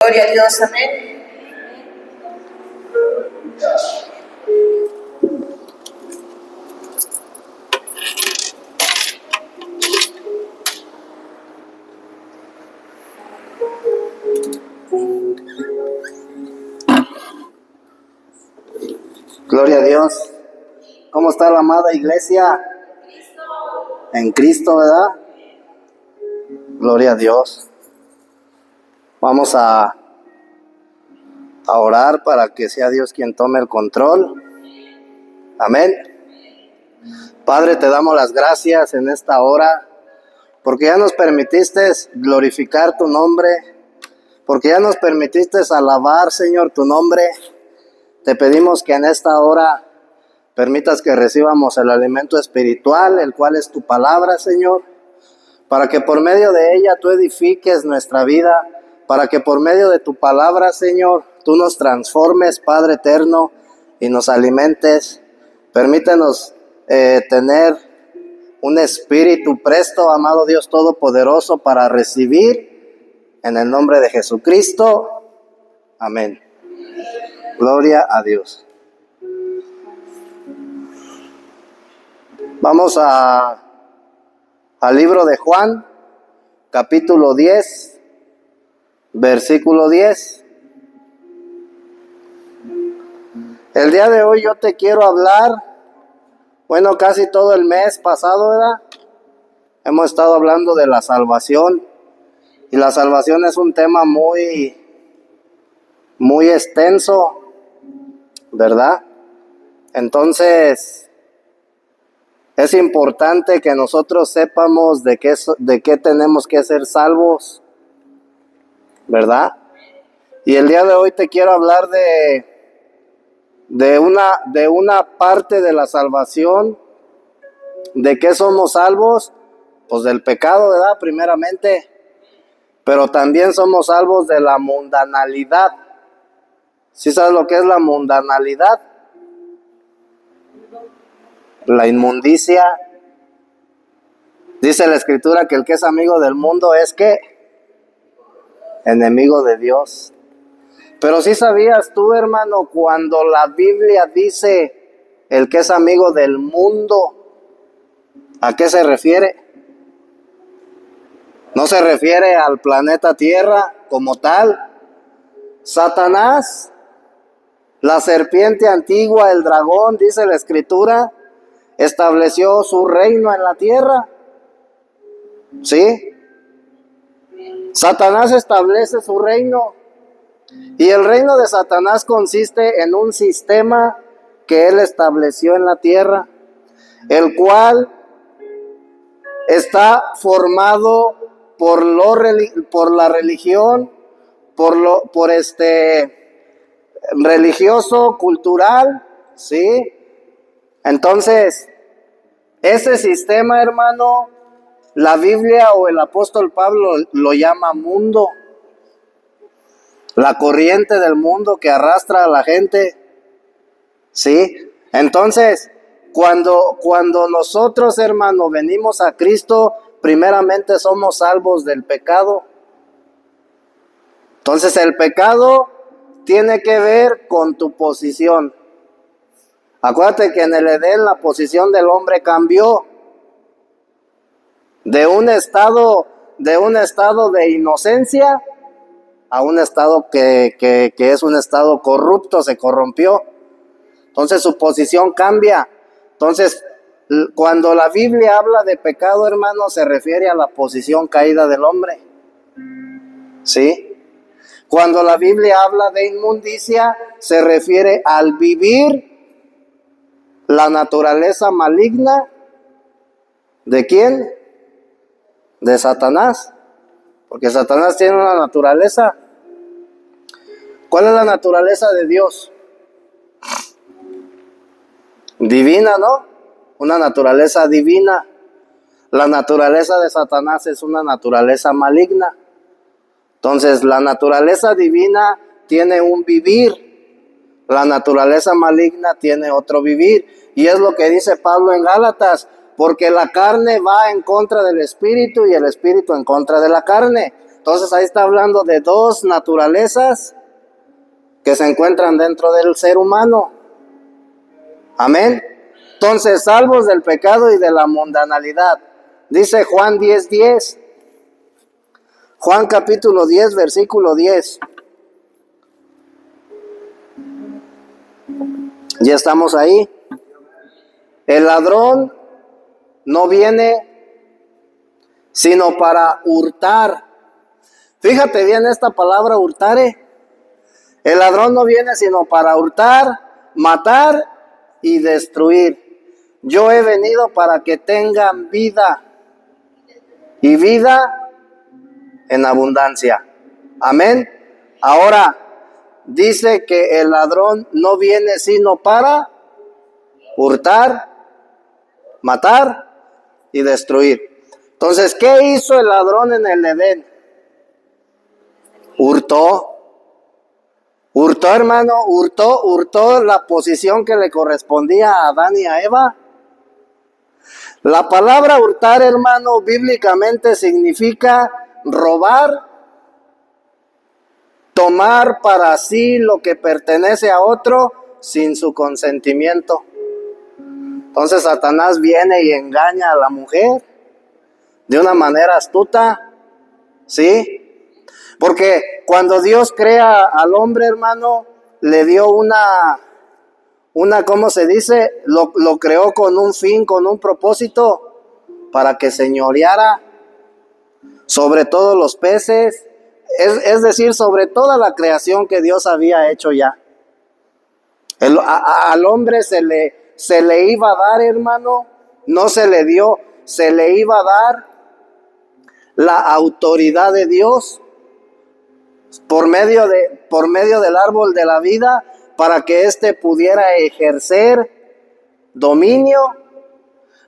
Gloria a Dios, amén. Gloria a Dios. ¿Cómo está la amada iglesia? En Cristo, ¿verdad? Gloria a Dios. Vamos a orar para que sea Dios quien tome el control. Amén. Padre, te damos las gracias en esta hora, porque ya nos permitiste glorificar tu nombre, porque ya nos permitiste alabar, Señor, tu nombre. Te pedimos que en esta hora permitas que recibamos el alimento espiritual, el cual es tu palabra, Señor, para que por medio de ella tú edifiques nuestra vida, para que por medio de tu palabra, Señor, tú nos transformes, Padre eterno, y nos alimentes. Permítenos tener un espíritu presto, amado Dios Todopoderoso, para recibir en el nombre de Jesucristo. Amén. Gloria a Dios. Vamos al libro de Juan, capítulo 10, versículo 10. El día de hoy yo te quiero hablar, bueno, casi todo el mes pasado, ¿verdad? Hemos estado hablando de la salvación, y la salvación es un tema muy extenso, ¿verdad? Entonces, es importante que nosotros sepamos de qué tenemos que ser salvos, ¿verdad? Y el día de hoy te quiero hablar de una parte de la salvación. ¿De qué somos salvos? Pues del pecado, ¿verdad? Primeramente, pero también somos salvos de la mundanalidad. ¿Sí sabes lo que es la mundanalidad? La inmundicia. Dice la Escritura que el que es amigo del mundo es ¿qué? Enemigo de Dios. Pero sí sabías tú, hermano, cuando la Biblia dice el que es amigo del mundo, ¿a qué se refiere? No se refiere al planeta Tierra como tal. Satanás, la serpiente antigua, el dragón, dice la Escritura, estableció su reino en la tierra. ¿Sí? Satanás establece su reino. Y el reino de Satanás consiste en un sistema que él estableció en la tierra, el cual está formado por la religión, por religioso, cultural, ¿sí? Entonces, ese sistema, hermano, la Biblia o el apóstol Pablo lo llama mundo. La corriente del mundo que arrastra a la gente, ¿sí? Entonces, cuando nosotros, hermano, venimos a Cristo, primeramente somos salvos del pecado. Entonces, el pecado tiene que ver con tu posición. Acuérdate que en el Edén la posición del hombre cambió de un estado de inocencia a un estado que es un estado corrupto, se corrompió. Entonces su posición cambia. Entonces, cuando la Biblia habla de pecado, hermano, se refiere a la posición caída del hombre. ¿Sí? Cuando la Biblia habla de inmundicia, se refiere al vivir la naturaleza maligna. ¿De quién? De Satanás. Porque Satanás tiene una naturaleza. ¿Cuál es la naturaleza de Dios? Divina, ¿no? Una naturaleza divina. La naturaleza de Satanás es una naturaleza maligna. Entonces, la naturaleza divina tiene un vivir. La naturaleza maligna tiene otro vivir. Y es lo que dice Pablo en Gálatas. Porque la carne va en contra del espíritu y el espíritu en contra de la carne. Entonces ahí está hablando de dos naturalezas que se encuentran dentro del ser humano. Amén. Entonces, salvos del pecado y de la mundanalidad. Dice Juan 10:10. Juan capítulo 10, versículo 10. Ya estamos ahí. El ladrón no viene sino para hurtar. Fíjate bien esta palabra hurtare. El ladrón no viene sino para hurtar, matar y destruir. Yo he venido para que tengan vida y vida en abundancia. Amén. Ahora dice que el ladrón no viene sino para hurtar, matar y destruir. Entonces, ¿qué hizo el ladrón en el Edén? Hurtó. Hurtó, hermano, hurtó la posición que le correspondía a Adán y a Eva. La palabra hurtar, hermano, bíblicamente significa robar, tomar para sí lo que pertenece a otro sin su consentimiento. Entonces Satanás viene y engaña a la mujer de una manera astuta, ¿sí? Porque cuando Dios crea al hombre, hermano, le dio una, ¿cómo se dice? Lo creó con un fin, con un propósito, para que señoreara sobre todos los peces, es decir, sobre toda la creación que Dios había hecho ya. Al hombre se le iba a dar, hermano, no se le dio, se le iba a dar la autoridad de Dios por medio del árbol de la vida, para que éste pudiera ejercer dominio,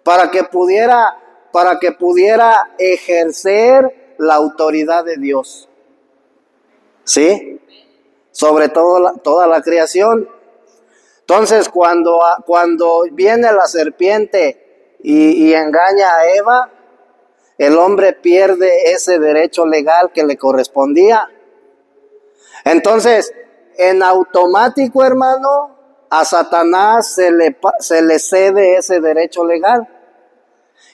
para que pudiera ejercer la autoridad de Dios, ¿sí? Sobre toda la creación. Entonces, cuando viene la serpiente y engaña a Eva, el hombre pierde ese derecho legal que le correspondía. Entonces, en automático, hermano, a Satanás se le cede ese derecho legal.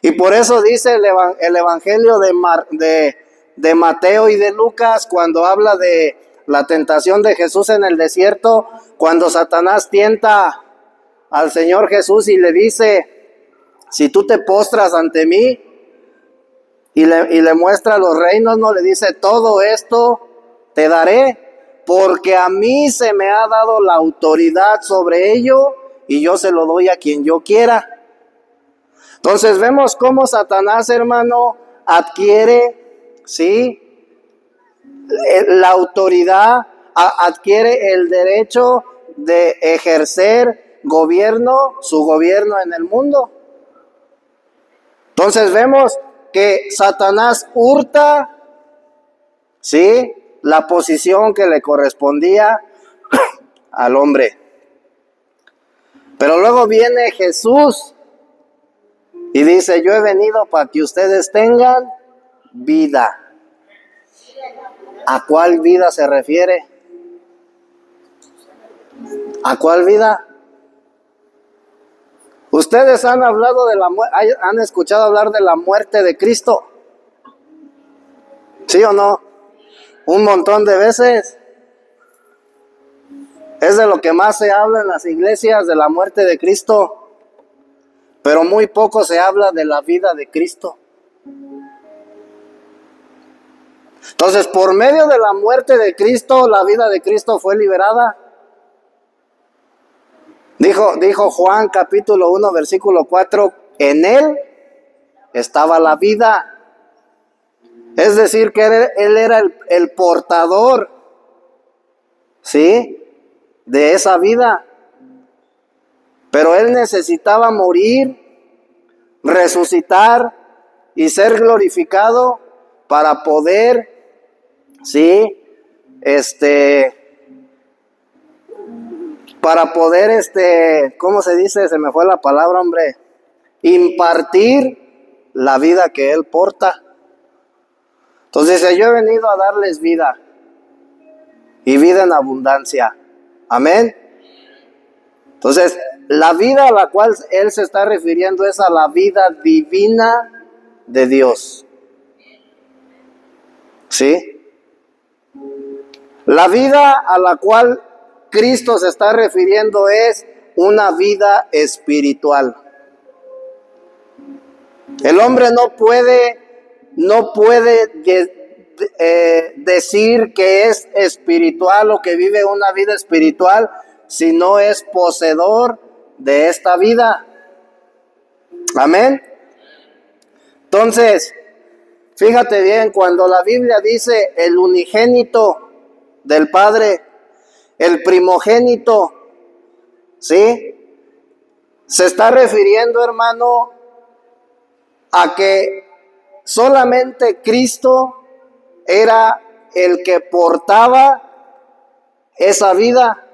Y por eso dice el Evangelio de Mateo y de Lucas, cuando habla de la tentación de Jesús en el desierto, cuando Satanás tienta al Señor Jesús y le dice: si tú te postras ante mí, y le muestra los reinos, no le dice: todo esto te daré, porque a mí se me ha dado la autoridad sobre ello y yo se lo doy a quien yo quiera. Entonces vemos cómo Satanás, hermano, adquiere, ¿sí?, la autoridad, adquiere el derecho de ejercer su gobierno en el mundo. Entonces vemos que Satanás hurta, ¿sí?, la posición que le correspondía al hombre. Pero luego viene Jesús y dice: yo he venido para que ustedes tengan vida. ¿A cuál vida se refiere? ¿A cuál vida? Ustedes han escuchado hablar de la muerte de Cristo, ¿sí o no? Un montón de veces. Es de lo que más se habla en las iglesias, de la muerte de Cristo, pero muy poco se habla de la vida de Cristo. Entonces, por medio de la muerte de Cristo, la vida de Cristo fue liberada. Dijo Juan capítulo 1, versículo 4, en él estaba la vida. Es decir, que él era el portador, ¿sí?, de esa vida. Pero él necesitaba morir, resucitar y ser glorificado para poder, ¿sí?, ¿cómo se dice? Se me fue la palabra, hombre. Impartir la vida que él porta. Entonces dice, yo he venido a darles vida y vida en abundancia. Amén. Entonces, la vida a la cual él se está refiriendo es a la vida divina de Dios. ¿Sí? La vida a la cual Cristo se está refiriendo es una vida espiritual. El hombre no puede decir que es espiritual o que vive una vida espiritual si no es poseedor de esta vida. Amén. Entonces, fíjate bien, cuando la Biblia dice el unigénito del Padre, el primogénito, ¿sí? Se está refiriendo, hermano, a que solamente Cristo era el que portaba esa vida.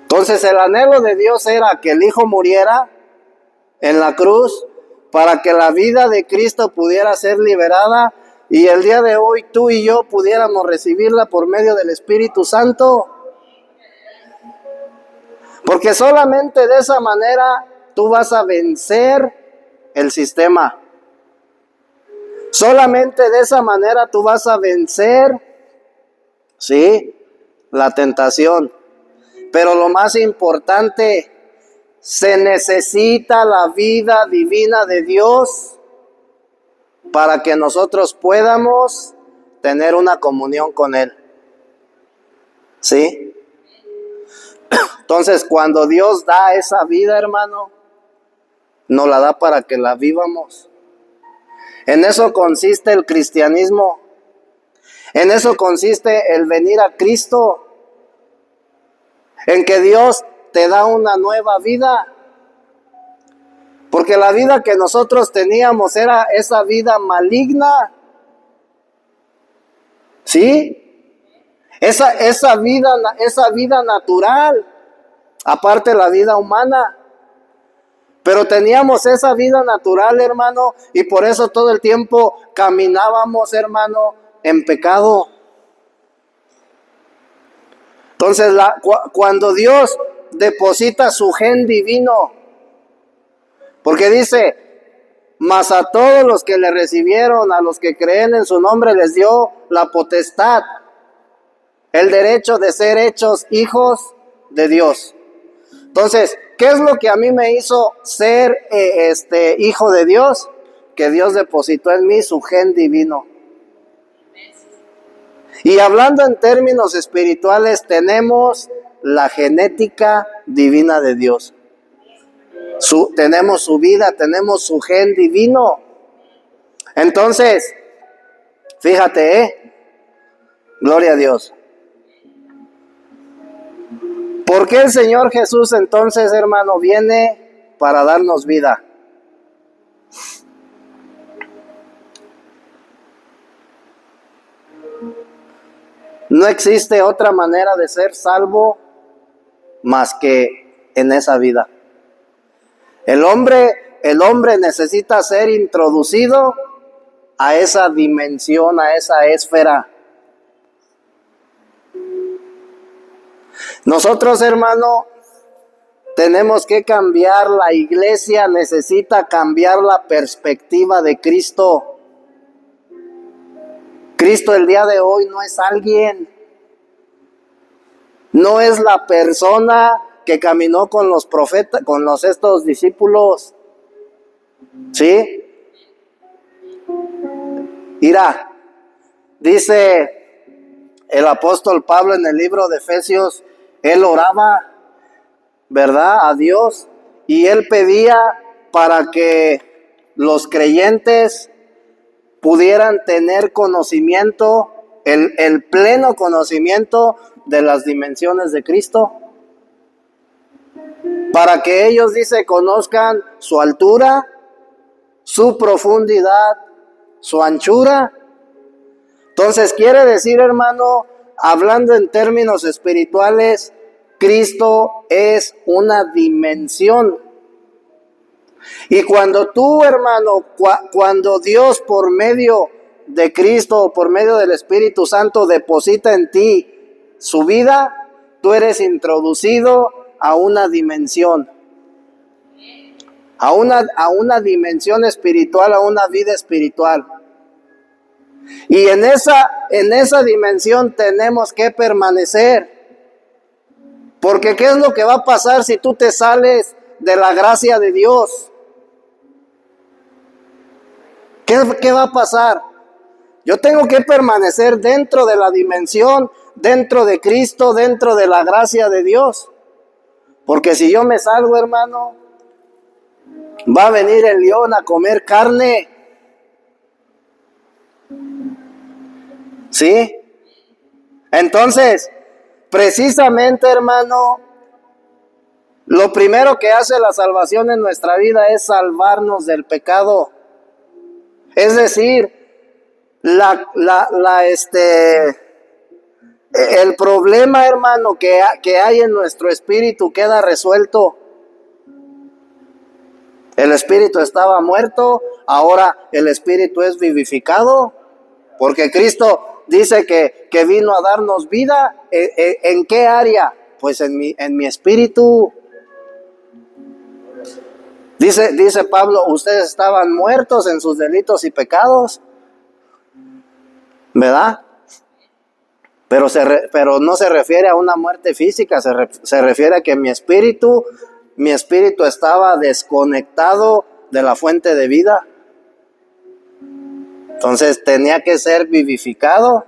Entonces el anhelo de Dios era que el Hijo muriera en la cruz para que la vida de Cristo pudiera ser liberada y el día de hoy tú y yo pudiéramos recibirla por medio del Espíritu Santo. Porque solamente de esa manera tú vas a vencer el sistema. Solamente de esa manera tú vas a vencer, ¿sí?, la tentación. Pero lo más importante, se necesita la vida divina de Dios para que nosotros podamos tener una comunión con Él. ¿Sí? Entonces, cuando Dios da esa vida, hermano, nos la da para que la vivamos. En eso consiste el cristianismo. En eso consiste el venir a Cristo. En que Dios te da una nueva vida. Porque la vida que nosotros teníamos era esa vida maligna. ¿Sí? Esa vida natural. Aparte la vida humana. Pero teníamos esa vida natural, hermano, y por eso todo el tiempo caminábamos, hermano, en pecado. Entonces, cuando Dios deposita su gen divino, porque dice, mas a todos los que le recibieron, a los que creen en su nombre, les dio la potestad, el derecho de ser hechos hijos de Dios. Entonces, ¿qué es lo que a mí me hizo ser hijo de Dios? Que Dios depositó en mí su gen divino. Y hablando en términos espirituales, tenemos la genética divina de Dios. Tenemos su vida, tenemos su gen divino. Entonces, fíjate, gloria a Dios. ¿Por qué el Señor Jesús entonces, hermano, viene para darnos vida? No existe otra manera de ser salvo más que en esa vida. El hombre necesita ser introducido a esa dimensión, a esa esfera. Nosotros, hermano, tenemos que cambiar. La iglesia necesita cambiar la perspectiva de Cristo. Cristo el día de hoy no es alguien. No es la persona que caminó con los profetas, con estos discípulos. ¿Sí? Mira, dice el apóstol Pablo en el libro de Efesios, él oraba, ¿verdad?, a Dios, y él pedía para que los creyentes pudieran tener conocimiento, el pleno conocimiento de las dimensiones de Cristo, para que ellos, dice, conozcan su altura, su profundidad, su anchura. Entonces quiere decir, hermano, hablando en términos espirituales, Cristo es una dimensión. Y cuando tú, hermano, cuando Dios por medio de Cristo o por medio del Espíritu Santo deposita en ti su vida, tú eres introducido a una dimensión, a una dimensión espiritual, a una vida espiritual. Y en esa dimensión tenemos que permanecer. Porque ¿qué es lo que va a pasar si tú te sales de la gracia de Dios? ¿Qué va a pasar? Yo tengo que permanecer dentro de la dimensión, dentro de Cristo, dentro de la gracia de Dios. Porque si yo me salgo, hermano, va a venir el león a comer carne. ¿Sí? Entonces, precisamente, hermano, lo primero que hace la salvación en nuestra vida es salvarnos del pecado. Es decir, el problema, hermano, que hay en nuestro espíritu queda resuelto. El espíritu estaba muerto, ahora el espíritu es vivificado, porque Cristo dice que vino a darnos vida. ¿En qué área? Pues en mi espíritu. Dice Pablo, ustedes estaban muertos en sus delitos y pecados, ¿verdad? Pero no se refiere a una muerte física, se refiere a que mi espíritu estaba desconectado de la fuente de vida. Entonces tenía que ser vivificado.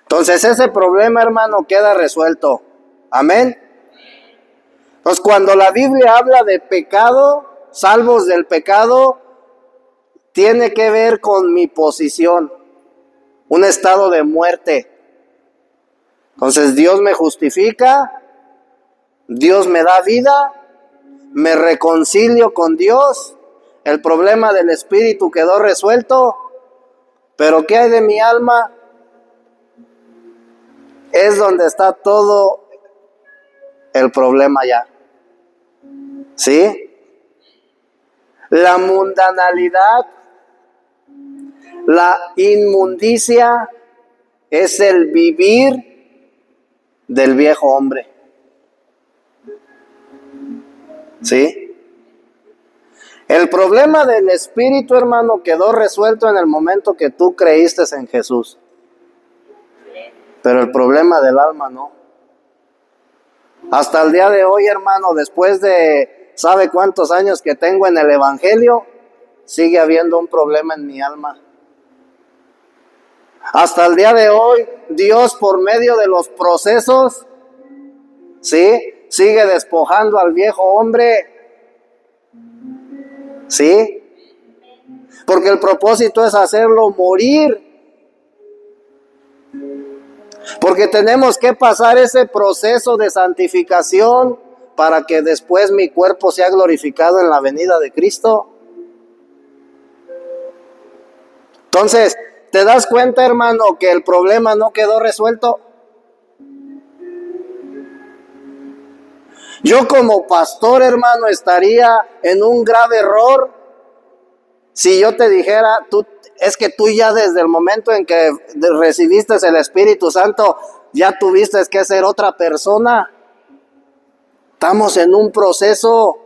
Entonces ese problema, hermano, queda resuelto. Amén. Entonces cuando la Biblia habla de pecado, salvos del pecado, tiene que ver con mi posición, un estado de muerte. Entonces Dios me justifica, Dios me da vida, me reconcilio con Dios, el problema del espíritu quedó resuelto, pero ¿qué hay de mi alma? Es donde está todo el problema ya. ¿Sí? La mundanalidad, la inmundicia es el vivir del viejo hombre. ¿Sí? El problema del espíritu, hermano, quedó resuelto en el momento que tú creíste en Jesús. Pero el problema del alma no. Hasta el día de hoy, hermano, después de ¿sabe cuántos años que tengo en el Evangelio? Sigue habiendo un problema en mi alma. Hasta el día de hoy, Dios por medio de los procesos, ¿sí? Sigue despojando al viejo hombre. ¿Sí? Porque el propósito es hacerlo morir. Porque tenemos que pasar ese proceso de santificación para que después mi cuerpo sea glorificado en la venida de Cristo. Entonces, ¿te das cuenta, hermano, que el problema no quedó resuelto? Yo como pastor, hermano, estaría en un grave error si yo te dijera, es que tú ya desde el momento en que recibiste el Espíritu Santo, ya tuviste que ser otra persona. Estamos en un proceso.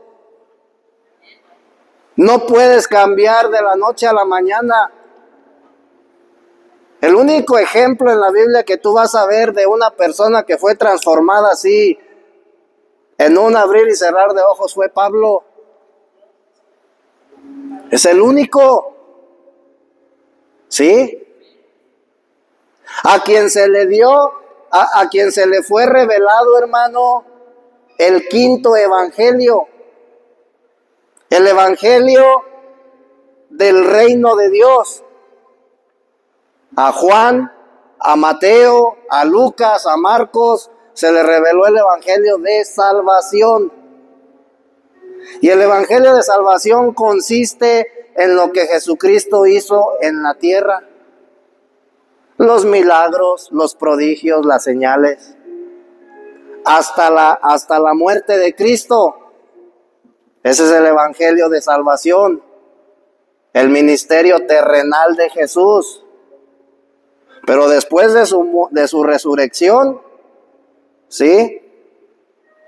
No puedes cambiar de la noche a la mañana. El único ejemplo en la Biblia que tú vas a ver de una persona que fue transformada así, en un abrir y cerrar de ojos, fue Pablo. Es el único. ¿Sí? A quien se le dio, a quien se le fue revelado, hermano, el quinto evangelio. El evangelio del reino de Dios. A Juan, a Mateo, a Lucas, a Marcos, se le reveló el evangelio de salvación. Y el evangelio de salvación consiste en lo que Jesucristo hizo en la tierra. Los milagros, los prodigios, las señales. Hasta la muerte de Cristo. Ese es el evangelio de salvación, el ministerio terrenal de Jesús. Pero después de su resurrección, ¿sí?,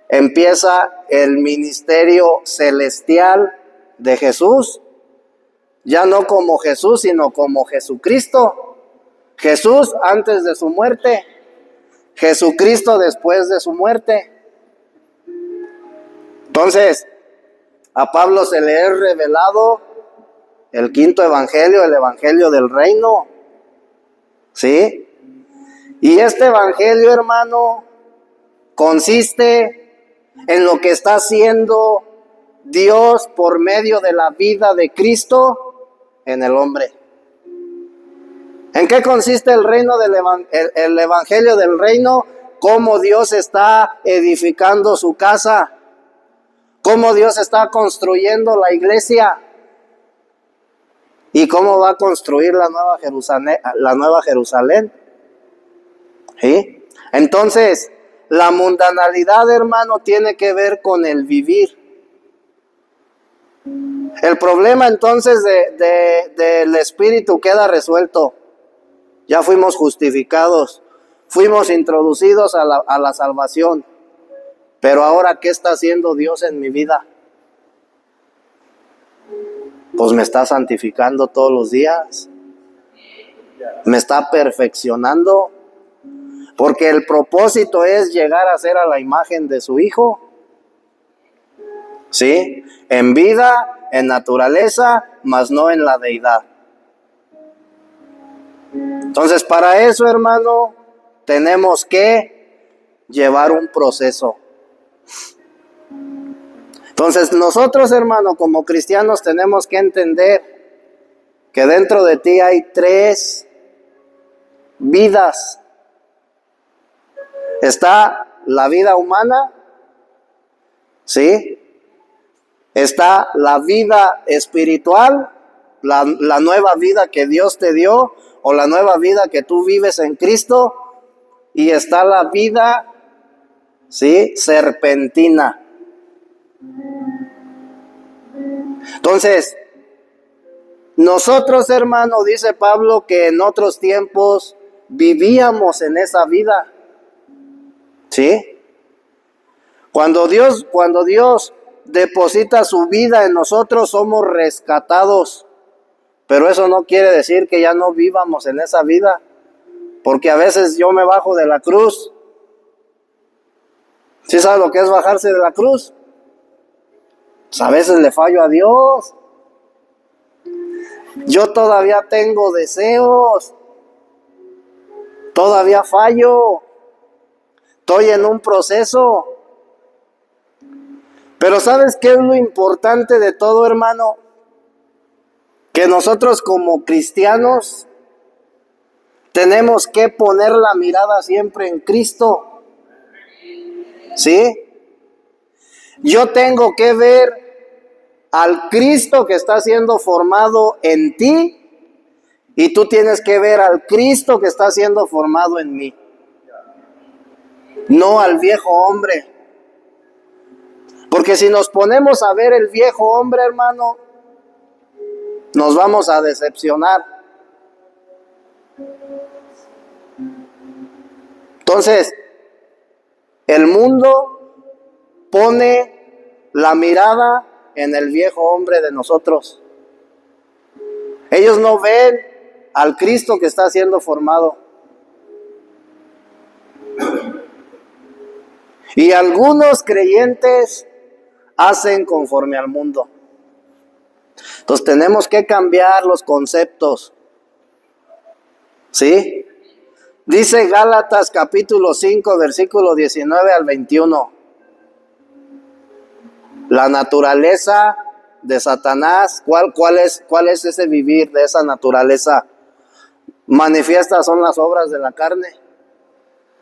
empieza el ministerio celestial de Jesús, ya no como Jesús, sino como Jesucristo. Jesús antes de su muerte, Jesucristo después de su muerte. Entonces, a Pablo se le es revelado el quinto evangelio, el evangelio del reino, ¿sí? Y este evangelio, hermano, consiste en lo que está haciendo Dios por medio de la vida de Cristo en el hombre. ¿En qué consiste el reino el evangelio del reino? Cómo Dios está edificando su casa, cómo Dios está construyendo la iglesia y cómo va a construir la nueva Jerusalén. ¿Sí? Entonces, la mundanalidad, hermano, tiene que ver con el vivir. El problema entonces del espíritu queda resuelto. Ya fuimos justificados, fuimos introducidos a la salvación. Pero ahora, ¿qué está haciendo Dios en mi vida? Pues me está santificando todos los días. Me está perfeccionando. Porque el propósito es llegar a ser a la imagen de su Hijo. ¿Sí? En vida, en naturaleza, mas no en la deidad. Entonces, para eso, hermano, tenemos que llevar un proceso. Entonces, nosotros, hermano, como cristianos, tenemos que entender que dentro de ti hay 3 vidas. Está la vida humana, ¿sí? Está la vida espiritual, la nueva vida que Dios te dio, o la nueva vida que tú vives en Cristo, y está la vida, ¿sí?, serpentina. Entonces, nosotros, hermano, dice Pablo, que en otros tiempos vivíamos en esa vida. ¿Sí? Cuando Dios deposita su vida en nosotros, somos rescatados. Pero eso no quiere decir que ya no vivamos en esa vida. Porque a veces yo me bajo de la cruz. ¿Sí sabes lo que es bajarse de la cruz? Pues a veces le fallo a Dios. Yo todavía tengo deseos. Todavía fallo. Estoy en un proceso. Pero ¿sabes qué es lo importante de todo, hermano? Que nosotros como cristianos tenemos que poner la mirada siempre en Cristo. ¿Sí? Yo tengo que ver al Cristo que está siendo formado en ti, y tú tienes que ver al Cristo que está siendo formado en mí. No al viejo hombre. Porque si nos ponemos a ver el viejo hombre, hermano, nos vamos a decepcionar. Entonces, el mundo pone la mirada en el viejo hombre de nosotros. Ellos no ven al Cristo que está siendo formado. Y algunos creyentes hacen conforme al mundo. Entonces tenemos que cambiar los conceptos. ¿Sí? Dice Gálatas capítulo 5, versículo 19 al 21. La naturaleza de Satanás, ¿cuál es ese vivir de esa naturaleza? Manifiestas son las obras de la carne.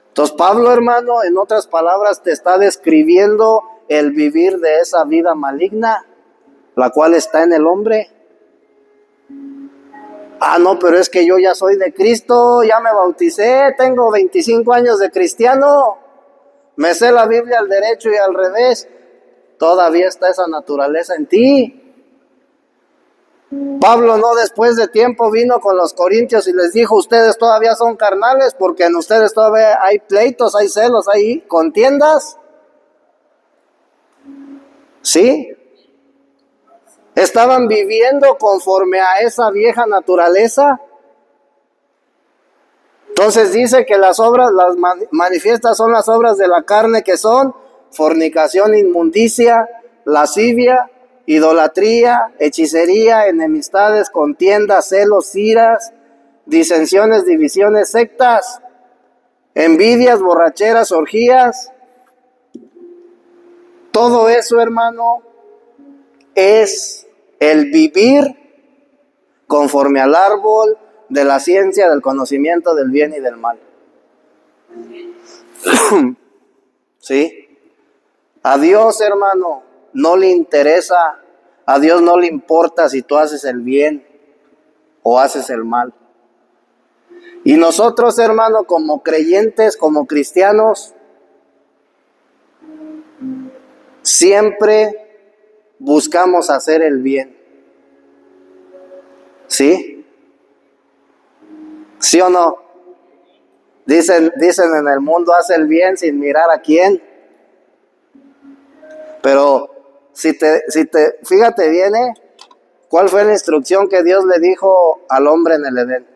Entonces Pablo, hermano, en otras palabras, te está describiendo el vivir de esa vida maligna, la cual está en el hombre. Ah, no, pero es que yo ya soy de Cristo, ya me bauticé, tengo 25 años de cristiano, me sé la Biblia al derecho y al revés. todavía está esa naturaleza en ti. Pablo no después de tiempo vino con los corintios y les dijo, ustedes todavía son carnales porque en ustedes todavía hay pleitos, hay celos, hay contiendas. ¿Sí? Estaban viviendo conforme a esa vieja naturaleza. Entonces dice que las obras, las manifiestas son las obras de la carne, que son fornicación, inmundicia, lascivia, idolatría, hechicería, enemistades, contiendas, celos, iras, disensiones, divisiones, sectas, envidias, borracheras, orgías. Todo eso, hermano, es el vivir conforme al árbol de la ciencia del conocimiento del bien y del mal. ¿Sí? A Dios, hermano, no le interesa, a Dios no le importa si tú haces el bien o haces el mal. Y nosotros, hermano, como creyentes, como cristianos, siempre buscamos hacer el bien. ¿Sí? ¿Sí o no? Dicen en el mundo, haz el bien sin mirar a quién. Pero fíjate bien, ¿cuál fue la instrucción que Dios le dijo al hombre en el Edén?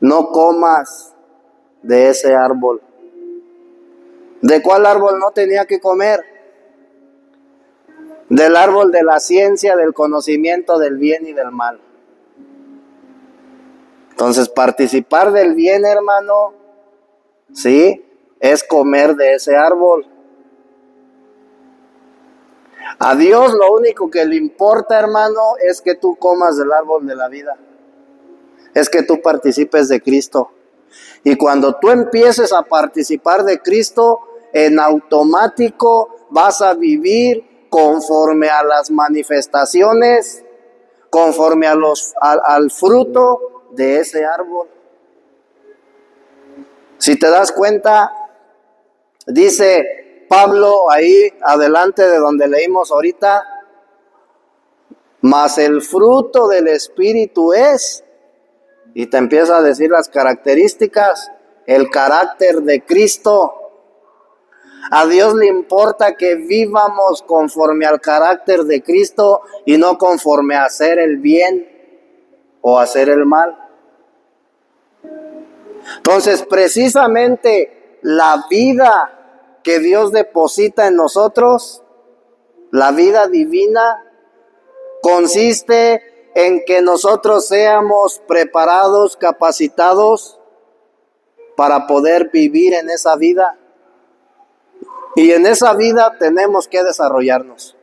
No comas de ese árbol. ¿De cuál árbol no tenía que comer? Del árbol de la ciencia, del conocimiento del bien y del mal. Entonces, participar del bien, hermano, ¿sí? Es comer de ese árbol. A Dios lo único que le importa, hermano, es que tú comas del árbol de la vida. Es que tú participes de Cristo. Y cuando tú empieces a participar de Cristo, en automático vas a vivir conforme a las manifestaciones, conforme al fruto de ese árbol. Si te das cuenta, dice Pablo ahí adelante de donde leímos ahorita, mas el fruto del Espíritu es, y te empieza a decir las características, el carácter de Cristo. A Dios le importa que vivamos conforme al carácter de Cristo y no conforme a hacer el bien o hacer el mal. Entonces, precisamente la vida que Dios deposita en nosotros, la vida divina, consiste en que nosotros seamos preparados, capacitados para poder vivir en esa vida. Y en esa vida tenemos que desarrollarnos.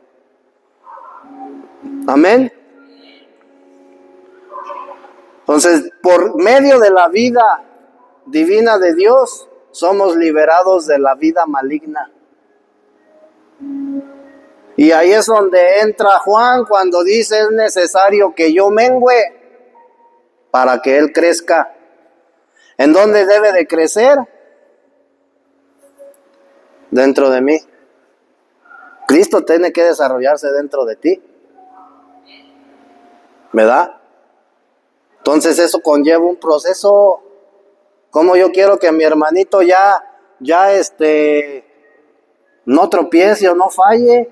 Amén. Entonces, por medio de la vida divina de Dios, somos liberados de la vida maligna. Y ahí es donde entra Juan cuando dice, es necesario que yo mengüe para que Él crezca. ¿En dónde debe de crecer? Dentro de mí. Cristo tiene que desarrollarse dentro de ti, ¿verdad? Entonces eso conlleva un proceso. Como yo quiero que mi hermanito ya no tropiece o no falle,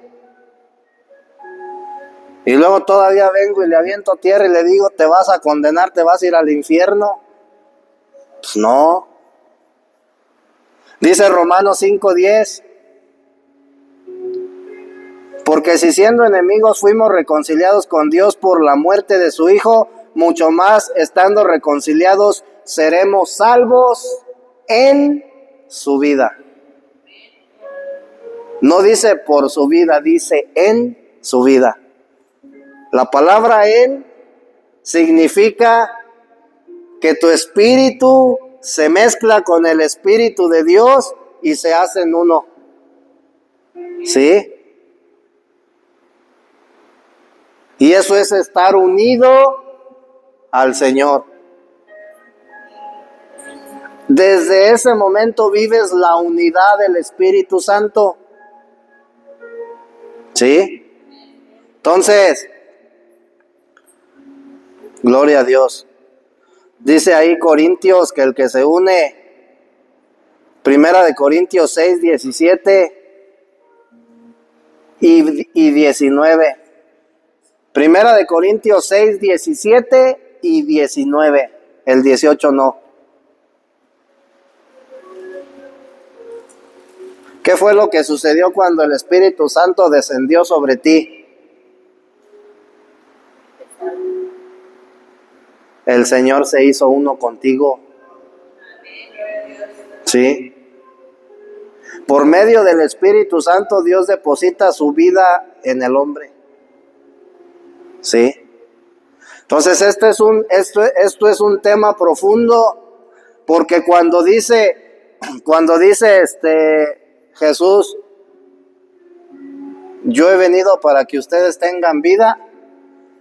y luego todavía vengo y le aviento tierra y le digo, te vas a condenar, te vas a ir al infierno. Pues no. Dice Romanos 5:10, porque si siendo enemigos fuimos reconciliados con Dios por la muerte de su Hijo, mucho más estando reconciliados seremos salvos en su vida. No dice por su vida, dice en su vida. La palabra en significa que tu espíritu se mezcla con el Espíritu de Dios y se hacen uno. ¿Sí? Y eso es estar unido al Señor. Desde ese momento vives la unidad del Espíritu Santo. ¿Sí? Entonces, gloria a Dios. Dice ahí Corintios que el que se une, Primera de Corintios 6, 17 y 19. Primera de Corintios 6, 17 y 19. El 18 no. ¿Qué fue lo que sucedió cuando el Espíritu Santo descendió sobre ti? El Señor se hizo uno contigo. ¿Sí? Por medio del Espíritu Santo, Dios deposita su vida en el hombre. ¿Sí? Entonces, esto es un tema profundo, porque cuando dice Jesús, yo he venido para que ustedes tengan vida,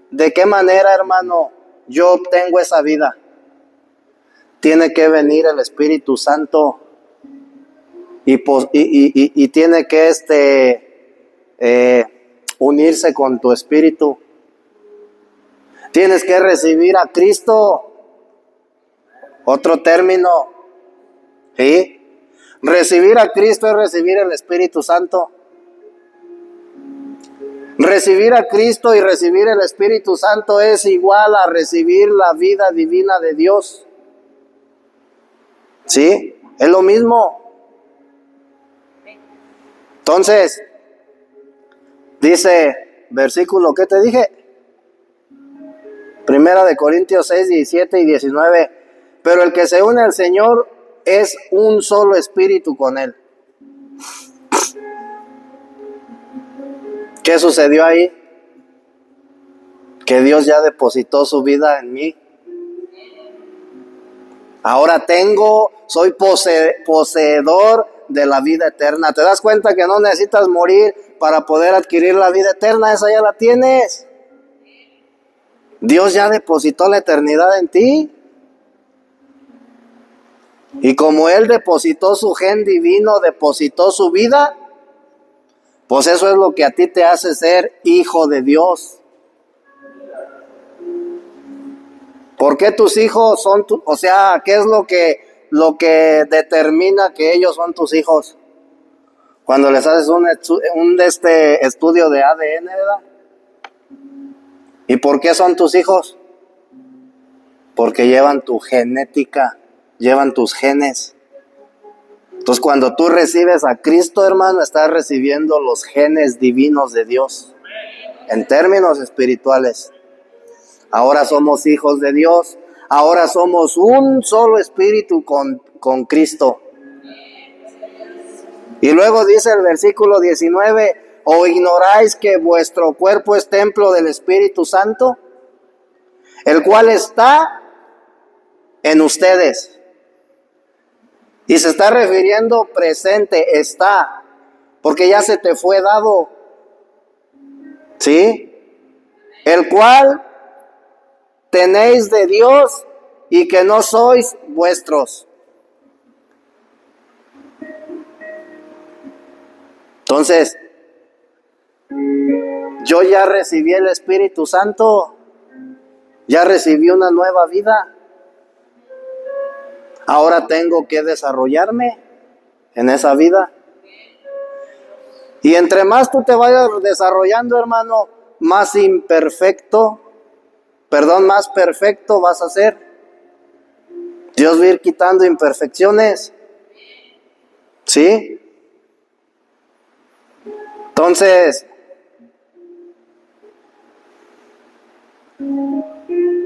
¿de qué manera, hermano, yo obtengo esa vida? Tiene que venir el Espíritu Santo y tiene que unirse con tu espíritu. Tienes que recibir a Cristo. Otro término, ¿sí? Recibir a Cristo es recibir el Espíritu Santo. Recibir a Cristo y recibir el Espíritu Santo es igual a recibir la vida divina de Dios. ¿Sí? Es lo mismo. Entonces, dice, versículo, ¿qué te dije? Primera de Corintios 6, 17 y 19. Pero el que se une al Señor es un solo espíritu con Él. ¿Qué sucedió ahí? Que Dios ya depositó su vida en mí. Ahora soy poseedor de la vida eterna. ¿Te das cuenta que no necesitas morir para poder adquirir la vida eterna? Esa ya la tienes. Dios ya depositó la eternidad en ti. Y como Él depositó su gen divino, depositó su vida, pues eso es lo que a ti te hace ser hijo de Dios. ¿Por qué tus hijos son qué es lo que determina que ellos son tus hijos? Cuando les haces un estudio de ADN, ¿verdad? ¿Y por qué son tus hijos? Porque llevan tu genética, llevan tus genes. Entonces, cuando tú recibes a Cristo, hermano, estás recibiendo los genes divinos de Dios, en términos espirituales. Ahora somos hijos de Dios, ahora somos un solo espíritu con Cristo. Y luego dice el versículo 19, ¿o ignoráis que vuestro cuerpo es templo del Espíritu Santo, el cual está en ustedes? Y se está refiriendo presente, está, porque ya se te fue dado, ¿sí? El cual tenéis de Dios y que no sois vuestros. Entonces, yo ya recibí el Espíritu Santo, ya recibí una nueva vida. Ahora tengo que desarrollarme en esa vida. Y entre más tú te vayas desarrollando, hermano, más perfecto vas a ser. Dios va a ir quitando imperfecciones. ¿Sí? Entonces,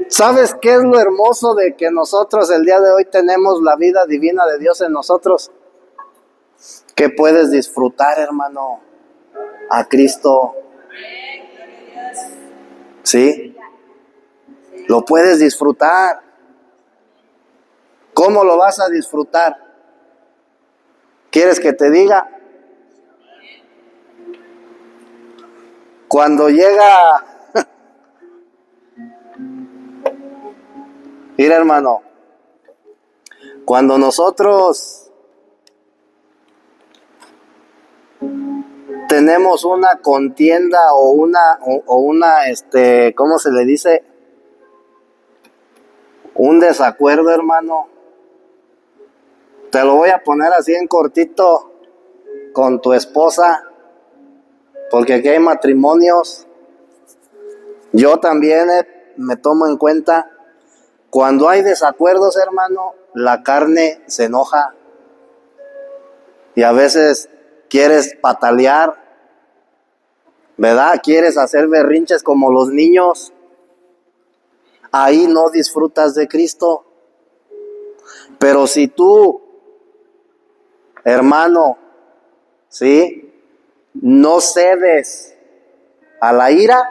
¿sabes qué es lo hermoso de que nosotros el día de hoy tenemos la vida divina de Dios en nosotros? Que puedes disfrutar, hermano, a Cristo. ¿Sí? Lo puedes disfrutar. ¿Cómo lo vas a disfrutar? ¿Quieres que te diga? Cuando llega... Mira, hermano, cuando nosotros tenemos una contienda o ¿cómo se le dice? Un desacuerdo, hermano. Te lo voy a poner así en cortito con tu esposa, porque aquí hay matrimonios. Yo también me tomo en cuenta. Cuando hay desacuerdos, hermano, la carne se enoja y a veces quieres patalear, ¿verdad? Quieres hacer berrinches como los niños. Ahí no disfrutas de Cristo. Pero si tú, hermano, ¿sí?, no cedes a la ira,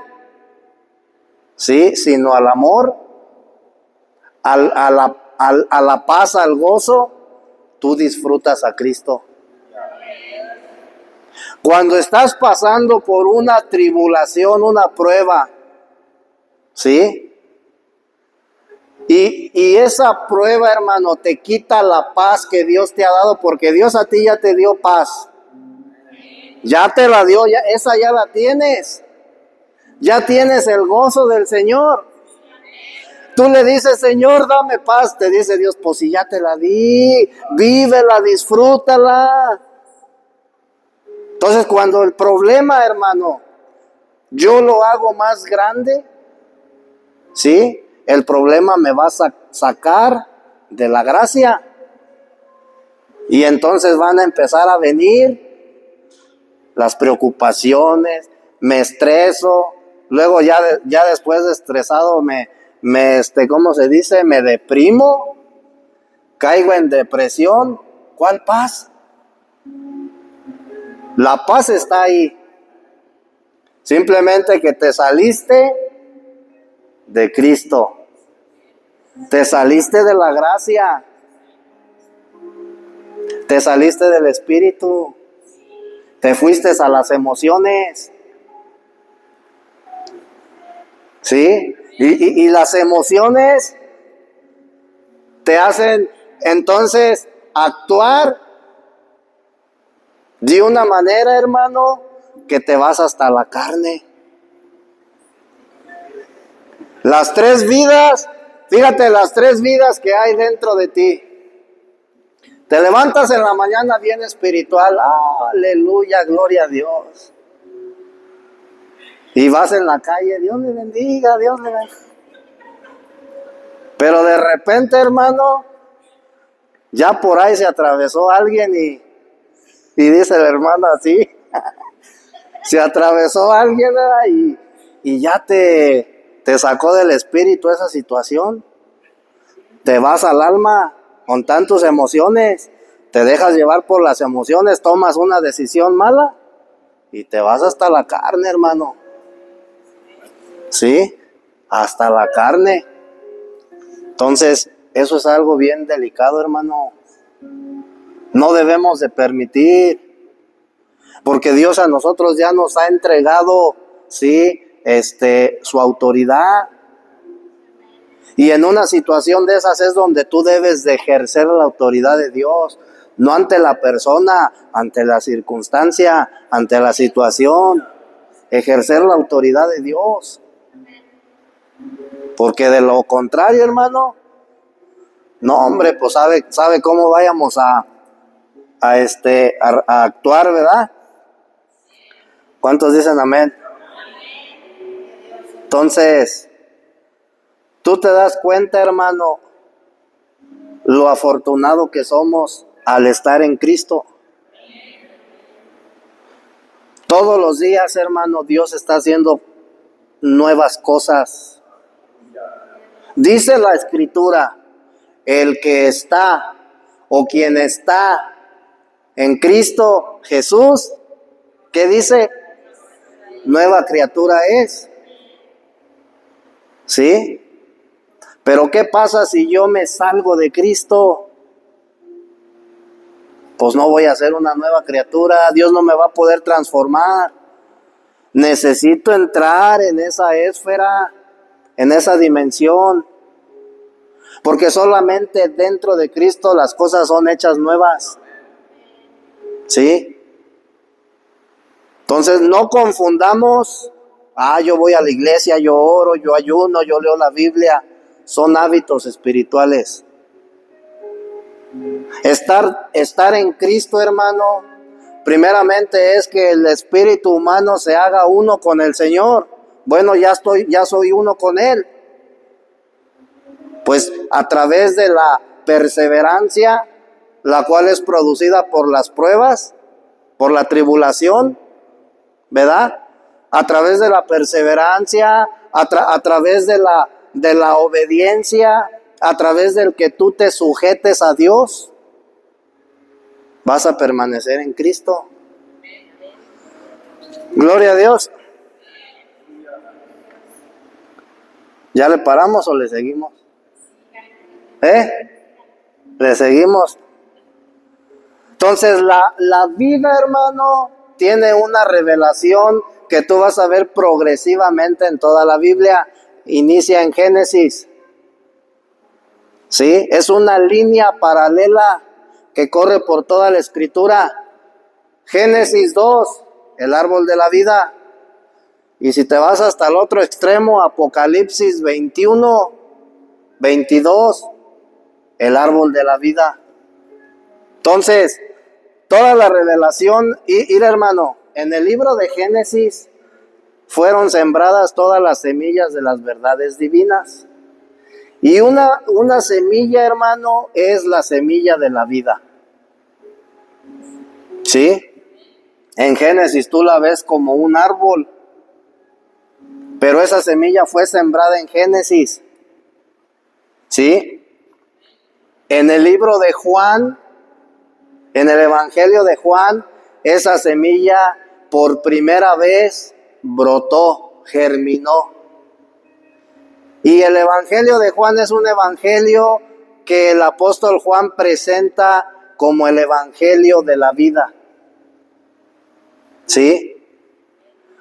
¿sí?, sino al amor, a la paz, al gozo, tú disfrutas a Cristo. Cuando estás pasando por una tribulación, una prueba, ¿sí?, y esa prueba, hermano, te quita la paz que Dios te ha dado, porque Dios a ti ya te dio paz. Ya te la dio, esa ya la tienes. Ya tienes el gozo del Señor. Tú le dices, Señor, dame paz. Te dice Dios, pues si ya te la di, vívela, disfrútala. Entonces, cuando el problema, hermano, yo lo hago más grande, ¿sí?, el problema me va a sacar de la gracia. Y entonces van a empezar a venir las preocupaciones, me estreso, luego ya después de estresado ¿cómo se dice? Me deprimo, caigo en depresión. ¿Cuál paz? La paz está ahí. Simplemente que te saliste de Cristo, te saliste de la gracia, te saliste del Espíritu, te fuiste a las emociones, ¿sí? Y las emociones te hacen entonces actuar de una manera, hermano, que te vas hasta la carne. Las tres vidas, fíjate, las tres vidas que hay dentro de ti. Te levantas en la mañana bien espiritual, aleluya, gloria a Dios. Y vas en la calle, Dios le bendiga, Dios le bendiga. Pero de repente, hermano, ya por ahí se atravesó alguien y dice la hermana así, se atravesó alguien, ¿verdad? Y ya te sacó del espíritu esa situación. Te vas al alma con tantas emociones, te dejas llevar por las emociones, tomas una decisión mala y te vas hasta la carne, hermano. ¿Sí? Hasta la carne. Entonces, eso es algo bien delicado, hermano. No debemos de permitir, porque Dios a nosotros ya nos ha entregado, ¿sí?, su autoridad. Y en una situación de esas es donde tú debes de ejercer la autoridad de Dios, no ante la persona, ante la circunstancia, ante la situación. Ejercer la autoridad de Dios. Porque de lo contrario, hermano, no, hombre, pues sabe cómo vayamos a actuar, ¿verdad? ¿Cuántos dicen amén? Entonces, tú te das cuenta, hermano, lo afortunado que somos al estar en Cristo. Todos los días, hermano, Dios está haciendo nuevas cosas. Dice la Escritura, el que está o quien está en Cristo Jesús, ¿qué dice? Nueva criatura es. ¿Sí? Pero ¿qué pasa si yo me salgo de Cristo? Pues no voy a ser una nueva criatura, Dios no me va a poder transformar. Necesito entrar en esa esfera, en esa dimensión, porque solamente dentro de Cristo las cosas son hechas nuevas. ¿Sí? Entonces no confundamos, yo voy a la iglesia, yo oro, yo ayuno, yo leo la Biblia. Son hábitos espirituales. Estar en Cristo, hermano, primeramente es que el espíritu humano se haga uno con el Señor. Bueno, ya soy uno con Él. Pues a través de la perseverancia, la cual es producida por las pruebas, por la tribulación, ¿verdad? A través de la perseverancia, a través de la obediencia, a través del que tú te sujetes a Dios, vas a permanecer en Cristo. Gloria a Dios. ¿Ya le paramos o le seguimos? Le seguimos. Entonces la vida, hermano, tiene una revelación que tú vas a ver progresivamente en toda la Biblia. Inicia en Génesis. ¿Sí? Es una línea paralela que corre por toda la Escritura. Génesis 2, el árbol de la vida. Y si te vas hasta el otro extremo, Apocalipsis 21, 22, el árbol de la vida. Entonces, toda la revelación, y hermano, en el libro de Génesis fueron sembradas todas las semillas de las verdades divinas. Y una semilla, hermano, es la semilla de la vida. ¿Sí? En Génesis tú la ves como un árbol, pero esa semilla fue sembrada en Génesis. ¿Sí? En el libro de Juan, en el Evangelio de Juan, esa semilla por primera vez brotó, germinó. Y el Evangelio de Juan es un evangelio que el apóstol Juan presenta como el evangelio de la vida. ¿Sí?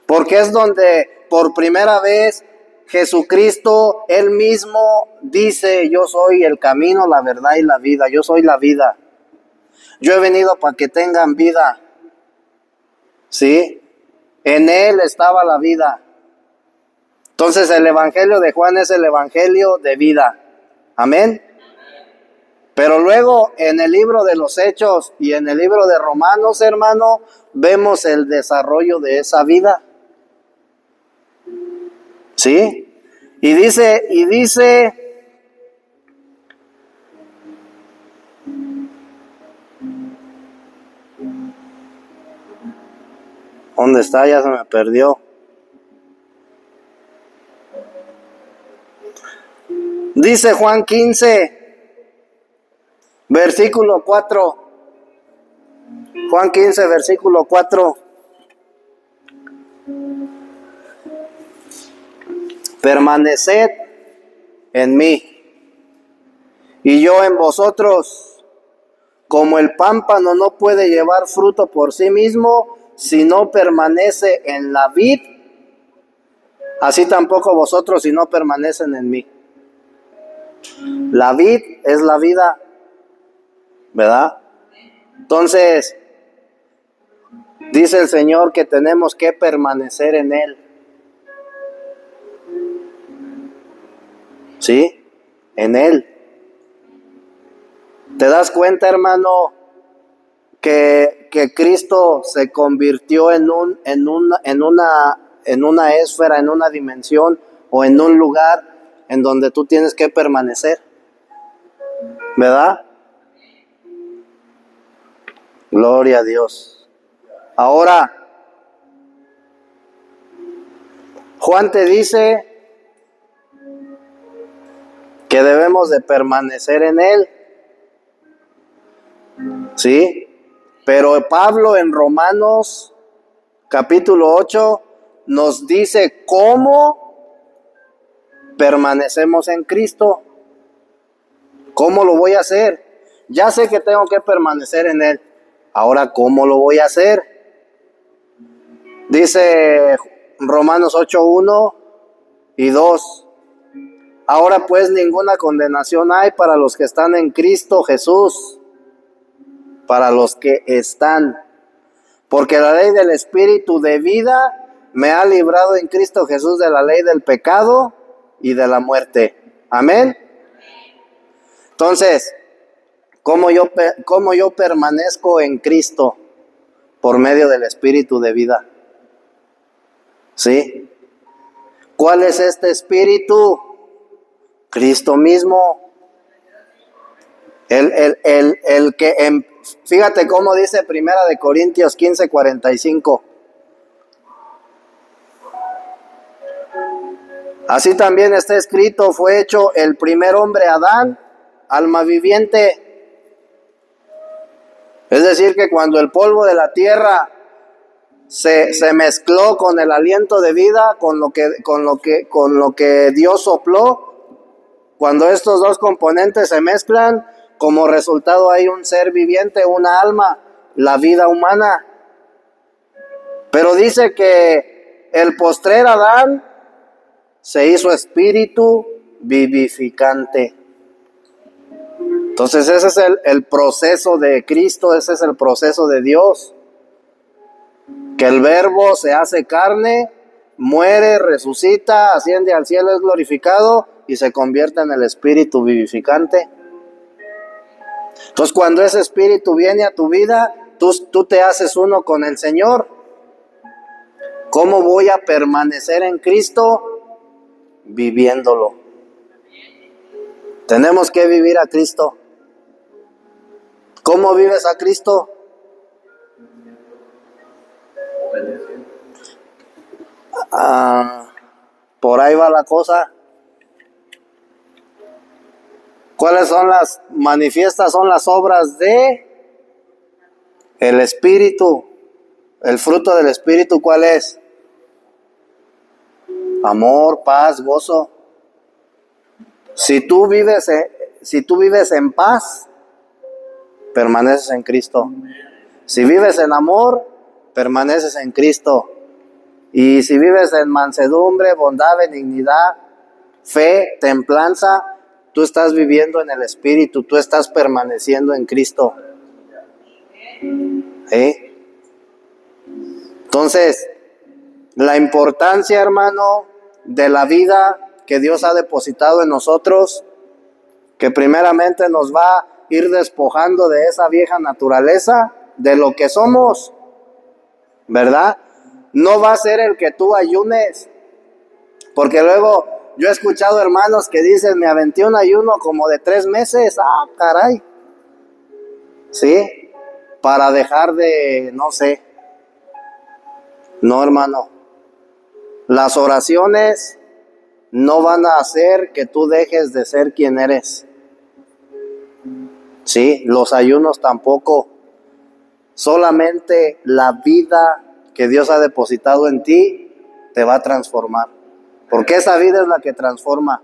Porque es donde por primera vez Jesucristo, Él mismo dice: yo soy el camino, la verdad y la vida. Yo soy la vida. Yo he venido para que tengan vida. ¿Sí? En Él estaba la vida. Entonces el Evangelio de Juan es el Evangelio de vida. Amén. Pero luego en el libro de los Hechos y en el libro de Romanos, hermano, vemos el desarrollo de esa vida. ¿Sí? Y dice, ¿dónde está? Ya se me perdió. Dice Juan 15, versículo 4. Juan 15, versículo 4. Permaneced en mí y yo en vosotros. Como el pámpano no puede llevar fruto por sí mismo si no permanece en la vid, así tampoco vosotros si no permanecen en mí. La vid es la vida, ¿verdad? Entonces, dice el Señor que tenemos que permanecer en Él. ¿Sí? En Él. ¿Te das cuenta, hermano, que Cristo se convirtió en una esfera, en una dimensión o en un lugar en donde tú tienes que permanecer? ¿Verdad? Gloria a Dios. Ahora, Juan te dice que debemos de permanecer en Él. ¿Sí? Pero Pablo en Romanos capítulo 8 nos dice cómo permanecemos en Cristo. ¿Cómo lo voy a hacer? Ya sé que tengo que permanecer en Él. Ahora, ¿cómo lo voy a hacer? Dice Romanos 8, 1 y 2. Ahora pues ninguna condenación hay para los que están en Cristo Jesús. Para los que están. Porque la ley del Espíritu de vida me ha librado en Cristo Jesús de la ley del pecado y de la muerte. Amén. Entonces, ¿cómo yo permanezco en Cristo? Por medio del Espíritu de vida. ¿Sí? ¿Cuál es este Espíritu? Cristo mismo. El que, fíjate cómo dice 1 Corintios 15:45. Así también está escrito, fue hecho el primer hombre Adán, alma viviente. Es decir, que cuando el polvo de la tierra se mezcló con el aliento de vida, con lo que Dios sopló, cuando estos dos componentes se mezclan, como resultado hay un ser viviente, una alma, la vida humana. Pero dice que el postrer Adán se hizo espíritu vivificante. Entonces ese es el proceso de Cristo, ese es el proceso de Dios. Que el Verbo se hace carne, muere, resucita, asciende al cielo, es glorificado y se convierte en el espíritu vivificante. Entonces cuando ese espíritu viene a tu vida, tú te haces uno con el Señor. ¿Cómo voy a permanecer en Cristo? Viviéndolo. Tenemos que vivir a Cristo. ¿Cómo vives a Cristo? Por ahí va la cosa. ¿Cuáles son las manifiestas? Son las obras de el Espíritu. El fruto del Espíritu, ¿cuál es? Amor, paz, gozo. Si tú vives en paz, permaneces en Cristo. Si vives en amor, permaneces en Cristo. Y si vives en mansedumbre, bondad, benignidad, fe, templanza, tú estás viviendo en el Espíritu, tú estás permaneciendo en Cristo. ¿Sí? Entonces, la importancia, hermano, de la vida que Dios ha depositado en nosotros, que primeramente nos va a ir despojando de esa vieja naturaleza, de lo que somos, ¿verdad? No va a ser el que tú ayunes, porque luego yo he escuchado hermanos que dicen, me aventé un ayuno como de 3 meses, caray, ¿sí? Para dejar de, no sé. No, hermano, las oraciones no van a hacer que tú dejes de ser quien eres. Sí, los ayunos tampoco. Solamente la vida que Dios ha depositado en ti te va a transformar. Porque esa vida es la que transforma.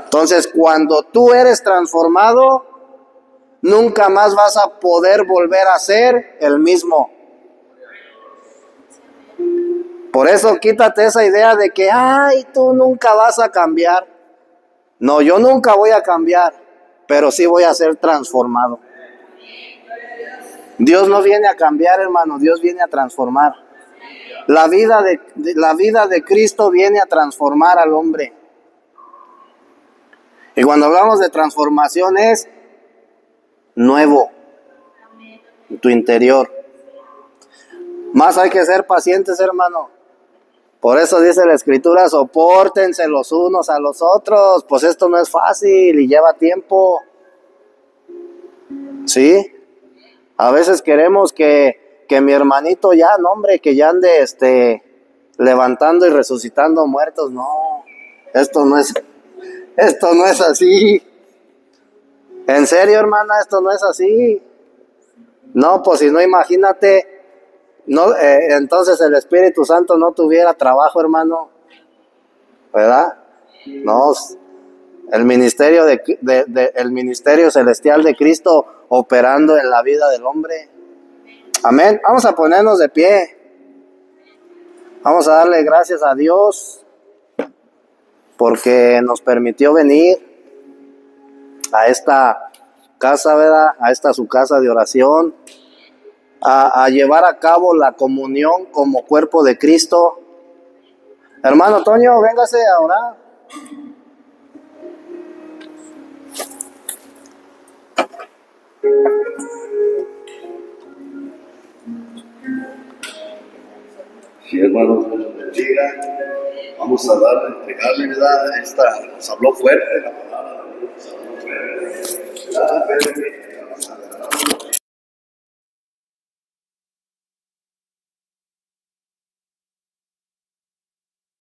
Entonces, cuando tú eres transformado, nunca más vas a poder volver a ser el mismo. Por eso quítate esa idea de que, tú nunca vas a cambiar. No, yo nunca voy a cambiar, pero sí voy a ser transformado. Dios no viene a cambiar, hermano, Dios viene a transformar. La vida de Cristo viene a transformar al hombre. Y cuando hablamos de transformación es nuevo en tu interior. Más hay que ser pacientes, hermano. Por eso dice la Escritura, sopórtense los unos a los otros. Pues esto no es fácil y lleva tiempo. ¿Sí? A veces queremos que mi hermanito ya, no hombre, que ya ande levantando y resucitando muertos. No, esto no es así. En serio, hermana, esto no es así. No, pues si no, imagínate. No, entonces el Espíritu Santo no tuviera trabajo, hermano, ¿verdad? No, el ministerio el ministerio celestial de Cristo operando en la vida del hombre. Amén. Vamos a ponernos de pie. Vamos a darle gracias a Dios porque nos permitió venir a esta casa, ¿verdad? A esta su casa de oración. a llevar a cabo la comunión como cuerpo de Cristo. Hermano Toño, véngase a orar. Sí, hermanos, Dios los bendiga. Vamos a entregarle, ¿verdad? Nos habló fuerte la palabra, nos habló fuerte.